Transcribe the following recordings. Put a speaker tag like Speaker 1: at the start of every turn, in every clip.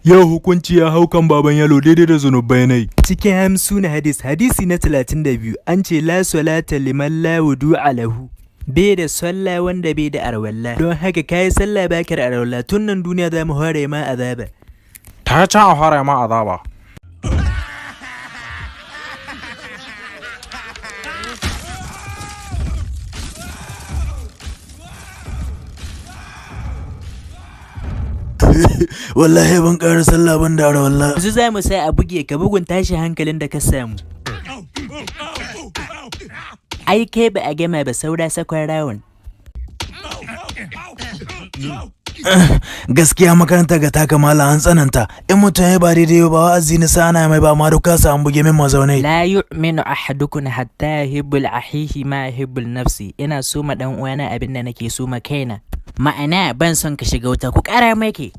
Speaker 1: Yau hukunci ya hau kan baban yalo daidai da zunubai nai. Cikin hamsuna hadisi na 32 an ce la salata liman la wudu'a lahu. Bai da sallah wanda bai da arwalla. Don haka kayi sallah baka da arwalla tun nan duniya za mu hore ma azaba.
Speaker 2: Ta can a fara ma azaba.
Speaker 3: Wallahi ban ƙara sallah ban da arwalla.
Speaker 1: Yanzu za mu sai a buge ka bugun tashi hankalin da ka samu. Ai kai ba a gama ba saura sakon rawun.
Speaker 3: Gaskiya makaranta ga taka mala an tsananta. In mutum ya ba daidai ba wa'azi ni sana mai ba ma duka sa an buge min mazaunai.
Speaker 1: La yu'minu ahadukum hatta yuhibbul ahihi ma yuhibbul nafsi. Ina so ma dan uwana abin da nake so ma kaina. Ma'ana ban son ka shiga wuta ku ƙara make.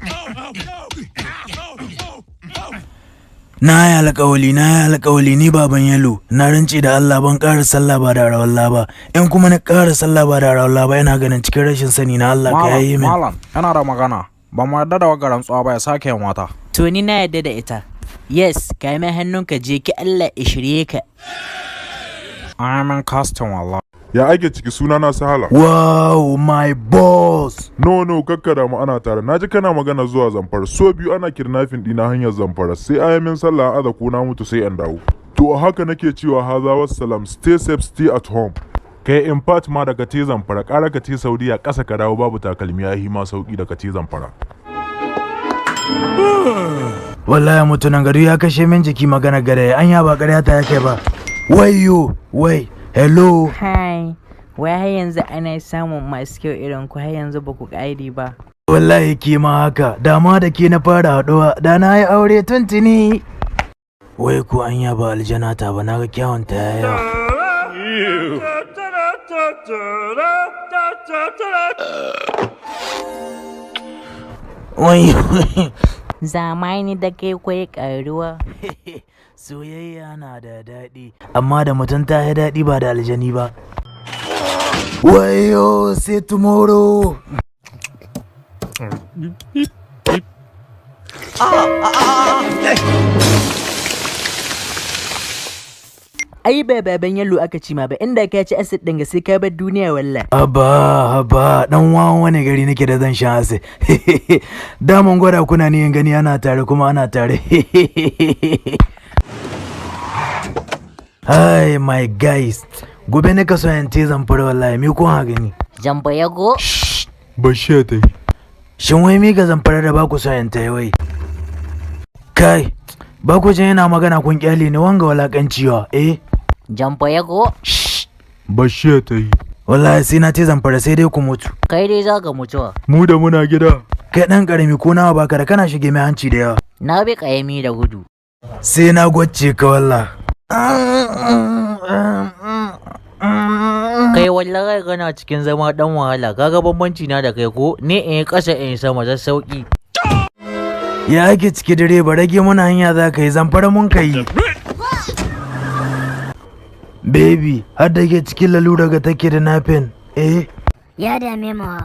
Speaker 3: Na yi alƙawali ni baban yalo na rance da Allah ban ƙara sallah ba da rawalla ba. In kuma na ƙara sallah ba da rawalla ba yana ganin cikin rashin sani na Allah ka yayi min.
Speaker 2: Malam yana da magana ba mu yarda da wagaran tsawa ba ya sake yin wata.
Speaker 1: To ni na yarda da ita. Yes, ka yi mai hannunka je ki Allah ya shirye ka.
Speaker 2: I'm in custom wallah.
Speaker 4: Ya ake ciki suna na Sahala.
Speaker 3: Wow, my boss.
Speaker 4: No, kakkada mu ana tare. Naji kana magana zuwa Zamfara. So biyu ana kidnapping dina hanyar Zamfara. Sai ayamin sallah aza ko na mutu sai an dawo. To haka nake cewa haza wassalam, stay safe, stay at home. Kai in part ma daga te Zamfara, ƙara ka te Saudiya ƙasa ka dawo babu takalmi ya ma sauki daga te Zamfara.
Speaker 3: Wallahi mutunan gari ya kashe min jiki magana gare anya ba ƙarya ta yake ba. Wai. Hello.
Speaker 1: Hi. Wai har yanzu ana samun masu kyau irin ku har yanzu ba ku ƙaidi ba.
Speaker 3: Wallahi ke ma haka, dama da ke na fara haɗuwa, da na yi aure tuntuni. Wai ko anya ba aljanata ba na ga kyawun ta yawa. Wai.
Speaker 1: Zamani da kai kwai ƙaruwa.
Speaker 3: Soyayya na da daɗi, amma da mutum ta yi daɗi ba da aljani ba. Wayo, sai tomorrow.
Speaker 1: Ai ba baban yallo aka ci ma ba inda ka ci acid ɗin ga sai ka bar duniya walla.
Speaker 3: Haba, dan wawan wani gari nake da zan sha acid. Daman gwada kuna ni gani ana tare kuma ana tare. Hi my guys, gobe ne ka so yante Zamfara wallahi me kun ha gani?
Speaker 1: Jambo ya go?
Speaker 4: Bashe ta yi.
Speaker 3: Shin wai me ga Zamfara da ba ku so yante wai? Kai, ba ku jin yana magana kun kyale ne wanga walakanci eh?
Speaker 1: Jambo ya go?
Speaker 4: Bashe ta yi.
Speaker 3: Wallahi sai na te Zamfara sai dai ku mutu.
Speaker 1: Kai dai za ka mutuwa.
Speaker 4: Mu da muna gida.
Speaker 3: Kai dan karami ko nawa baka da kana shige mai hanci da yawa.
Speaker 1: Na bi kayami da gudu.
Speaker 3: Sai na gwacce ka wallah.
Speaker 1: Kai wallahi kana cikin zama dan wahala kaga bambanci na da kai ko ne in kasa in sama da sauki.
Speaker 3: Ya ake ciki dare ba rage mana hanya za ka yi Zamfara mun ka yi. Baby, har da ke cikin lalura ga take da nafin, eh?
Speaker 5: Ya dame mu.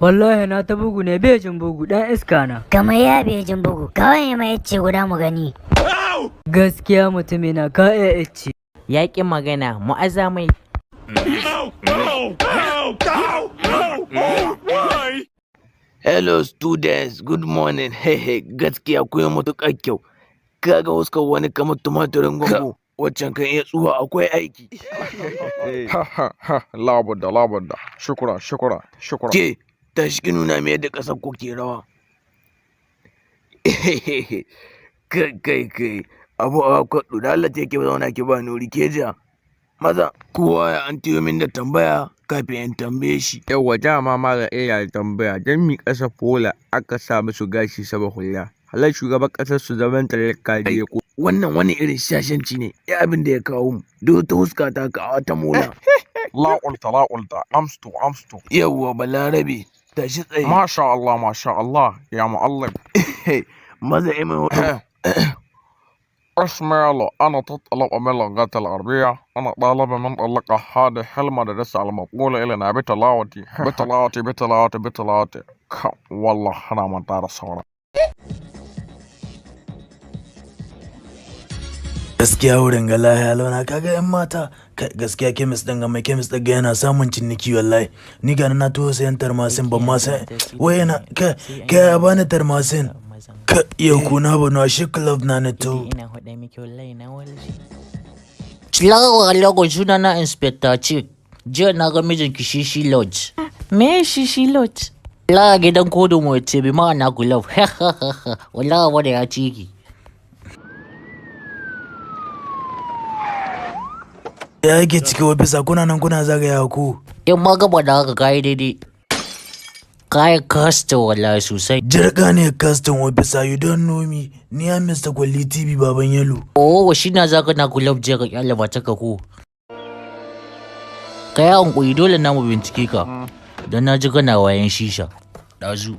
Speaker 6: Wallahi na ta bugu ne bai jin bugu dan iska na.
Speaker 5: Kamar ya bai jin bugu, kawai mai yace guda mu gani.
Speaker 6: Gaskiya mutumi na ka iya ice.
Speaker 1: Yaƙi magana mu'azza mai.
Speaker 7: Hello students, good morning. Hey, gaskiya kun yi matuƙar kyau. Kaga huskar wani kamar tumatirin gongo. Waccan kan iya tsuwa akwai aiki.
Speaker 2: Labudda. Shukura.
Speaker 7: Ke, ta shi nuna mai yadda ƙasar ku ke rawa. Kai. Abu a kwaɗo da Allah ke zauna ki ba nuri ke ja. Maza, kowa ya an tiyo min da tambaya kafin in tambaye shi.
Speaker 8: Yawwa dama mara iya tambaya don mi ƙasa fola aka sa musu gashi saba hula. Halar shugaban ƙasar su zaman talaka je ko.
Speaker 7: Wannan wani irin shashanci ne, ya abin da ya kawo mu. Duk ta huska ta ka ta mola.
Speaker 2: La'ulta. Amstu.
Speaker 7: Yawwa balarabe, tashi tsaye.
Speaker 2: Masha Allah, ya mu'allim.
Speaker 7: Maza mai
Speaker 9: اسمع أنا تطلب من اللغة العربية. أنا طالب من طلق هذه المدرسة المقولة إلينا بتلاوتي بتلاوتي بتلاوتي بتلاوتي. والله أنا من دار الصورة.
Speaker 3: gaskiya wurin ga lahiya launa kaga yan mata gaskiya kemis din ga mai kemis din ga yana samun ciniki wallahi ni ga na to sayan tarmasin ban ma sai wai yana ka ya bani tarmasin ka yau kuna ba na shi club na to
Speaker 10: ina hada miki wallahi na walshi Salamu alaikum, suna na Inspector Chick. Jiya na ga mijinki Shishi Lodge.
Speaker 6: Me Shishi Lodge?
Speaker 10: La gidan kodin mu ce bi ma'ana gulab. Wallahi wanda ya ciki.
Speaker 3: ya yake cikin ofisa kuna nan kuna zagaya ku.
Speaker 10: In ma gaba da haka kayi daidai. Kayi custom wallahi sosai.
Speaker 3: Jirga ne custom officer, you don't know me. Ni am Mr. Kwalli TV baban yalo.
Speaker 10: Oh, shi na zaka na gulab je ka kyale mata ka ko. Kai an koyi dole na mu bincike ka. Dan na ji kana wayan shisha. Dazu.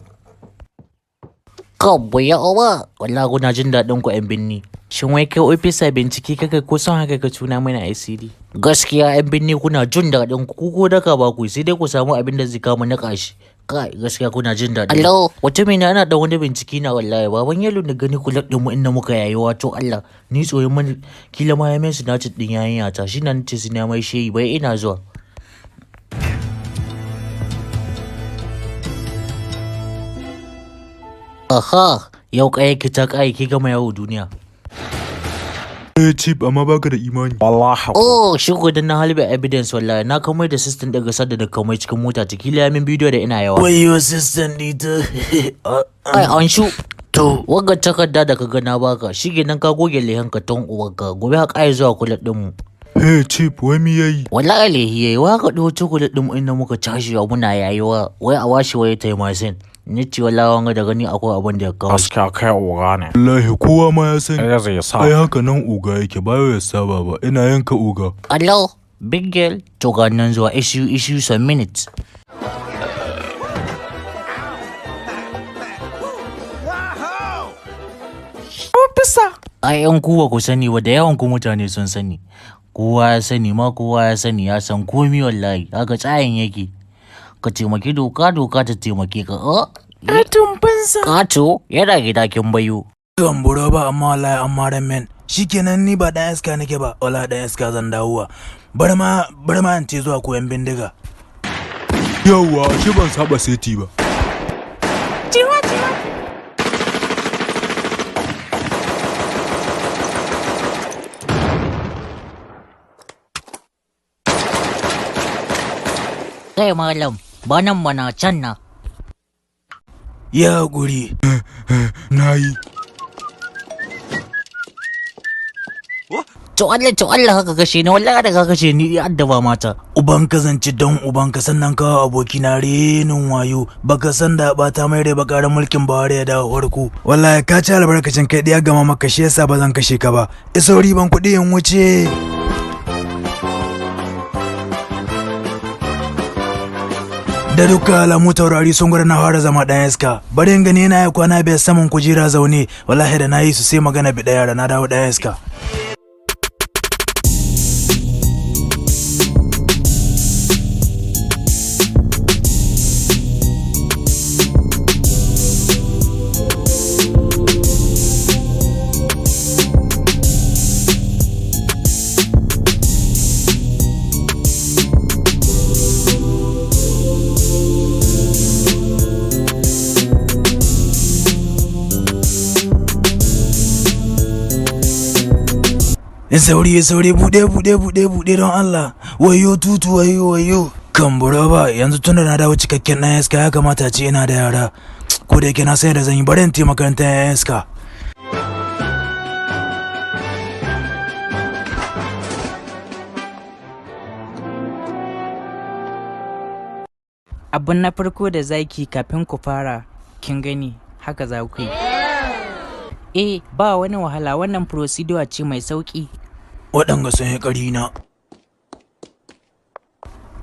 Speaker 10: Kabbo ya owa, wallahi kuna jin dadin ku yan binni. Shin wai kai ofisa bincike kaka ko son haka ka tuna mana ICD? Gaskiya yan binni kuna jin dadin ku ko daka ba ku sai dai ku samu abin da zai kama na kashi. Kai gaskiya kuna jin daɗi. Allah, wata mai ana da wani bincike na wallahi baban yalo da gani kula din mu inda muka yayi wato Allah ni tsoyin man kila ma ya mai sinacin din yayin yata shi nan ce sina mai sheyi bai ina zuwa. Aha, yau kai ki ta kai ki gama yawo duniya.
Speaker 1: Chip amma baka da imani.
Speaker 2: Wallahi.
Speaker 10: Oh, shigo da na halbe evidence wallahi na kamar da system daga sadda da kamar cikin mota ta kila min bidiyo da ina yawa.
Speaker 3: Wayo system dita.
Speaker 10: Ai an shu. To, wagga takarda da kaga na baka shige nan ka goge lehen ka ton uwarka gobe ka kai zuwa kulat din mu.
Speaker 1: Hey Chip, wai mi yayi?
Speaker 10: Wallahi lehi yayi wa ka dawo kulat din mu inda muka tashi muna yayiwa wai a washi wai taimasin. Ni ce wallahi wanga da gani akwai abin da ya kawo.
Speaker 2: Gaskiya kai oga ne.
Speaker 1: Wallahi kowa ma ya sani.
Speaker 2: Ai zai sa.
Speaker 1: Ai haka nan oga yake bayo ya saba ba. Ina yanka oga.
Speaker 10: Hello, big girl. To ga nan zuwa issue some minutes.
Speaker 6: Officer.
Speaker 10: Ai yan kuwa ku sani wa da yawan ku mutane sun sani. Kowa ya sani ma kowa ya sani ya san komi wallahi haka tsayin yake. Ka taimaki doka ta taimake ka.
Speaker 6: Katon banza.
Speaker 10: Kato yana gida kin bayo.
Speaker 3: Ban buro ba amma wallahi amma ramen. Shikenan ni ba dan iska nake ba, wala dan iska zan dawowa. Bar ma in ce zuwa koyan bindiga.
Speaker 1: Yawwa, shi ban saba seti ba.
Speaker 6: Jiwa.
Speaker 10: Kai malam, ba nan mana can na.
Speaker 3: Ya guri.
Speaker 1: Nayi.
Speaker 10: To Allah haka kashe ni wallahi da ka kashe ni addaba mata.
Speaker 3: Uban ka zance don uban ka sannan ka aboki na renin wayo baka san da bata mai rai bakarar mulkin Buhari ya dawo farko. Wallahi ka ci albarkacin kai diya gama maka shi yasa ba zan kashe ka ba. Isauri ban kuɗi in wuce. Da duka alamu taurari sun gwada na fara zama ɗan iska. Bari in gani na ya kwana biyar saman kujera zaune wallahi da na yi su sai magana bi ɗaya da na dawo ɗan iska. Sauri bude don Allah. Wayo tutu wayo. Kan bura ba yanzu tunda na dawo cikakken na iska ya kamata ce ina da yara. Ko da yake na sai da zan yi bari in taimaka makarantar ya iska.
Speaker 6: Abun na farko da zaki kafin ku fara kin gani haka za ku yi. Ba wani wahala wannan procedure ce mai sauki.
Speaker 3: Waɗanga sun yi ƙari na.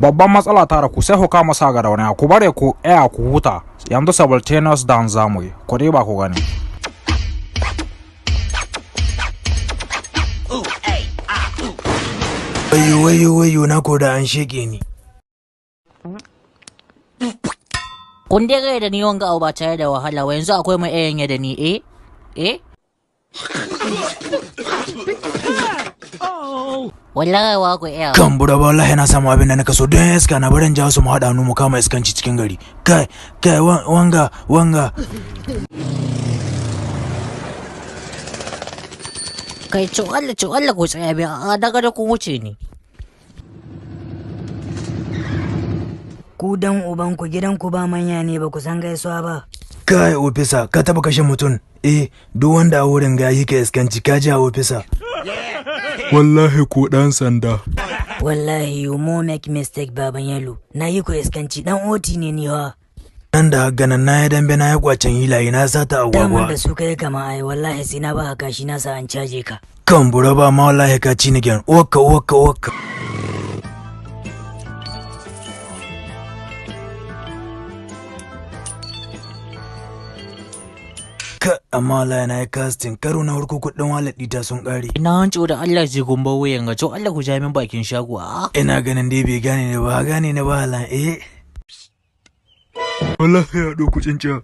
Speaker 2: Babban matsala ta da ku sai ku kama sa ga rauni ku bare ku ku huta yanzu simultaneous dance zamu yi ku dai ba ku gani.
Speaker 3: wayo na koda an sheke ni.
Speaker 10: Kun dai da ni wanga ba tare da wahala wa yanzu akwai mai yanya da ni wallahi wa ku iya
Speaker 3: kan bura ba wallahi na samu abin da na kaso don iska na barin jawo su mu haɗa mu kama iskanci cikin gari. Kai wanga
Speaker 10: kai ci Allah ku tsaya biya a daga da ku wuce ni.
Speaker 5: Ku dan ubanku gidanku ba manya ne ba ku san gaisuwa ba.
Speaker 3: Kai ofisa ka taba kashe mutum duk wanda a wurin ga yi ka iskanci ka ji a ofisa.
Speaker 4: Wallahi ko dan sanda.
Speaker 5: Wallahi you more make mistake baban yalo. Na yi ku iskanci dan oti ne ni ha.
Speaker 3: Nan da ganan na ya dambe na ya kwacen hilaye na sata agwagwa.
Speaker 5: Daman da su kai kama ai wallahi sai na ba ka shi na sa an caje ka.
Speaker 3: Kan bura ba ma wallahi ka ci ni gen. Wakka. Amma Allah na yi casting karo na harko kudin wallet ɗita sun ƙare.
Speaker 10: Ina hanci da Allah zai gumba wuyan ga Allah ku ja min bakin shago
Speaker 3: Ina ganin dai bai gane ni ba halan
Speaker 4: Wallahi ya ɗauku cinciya.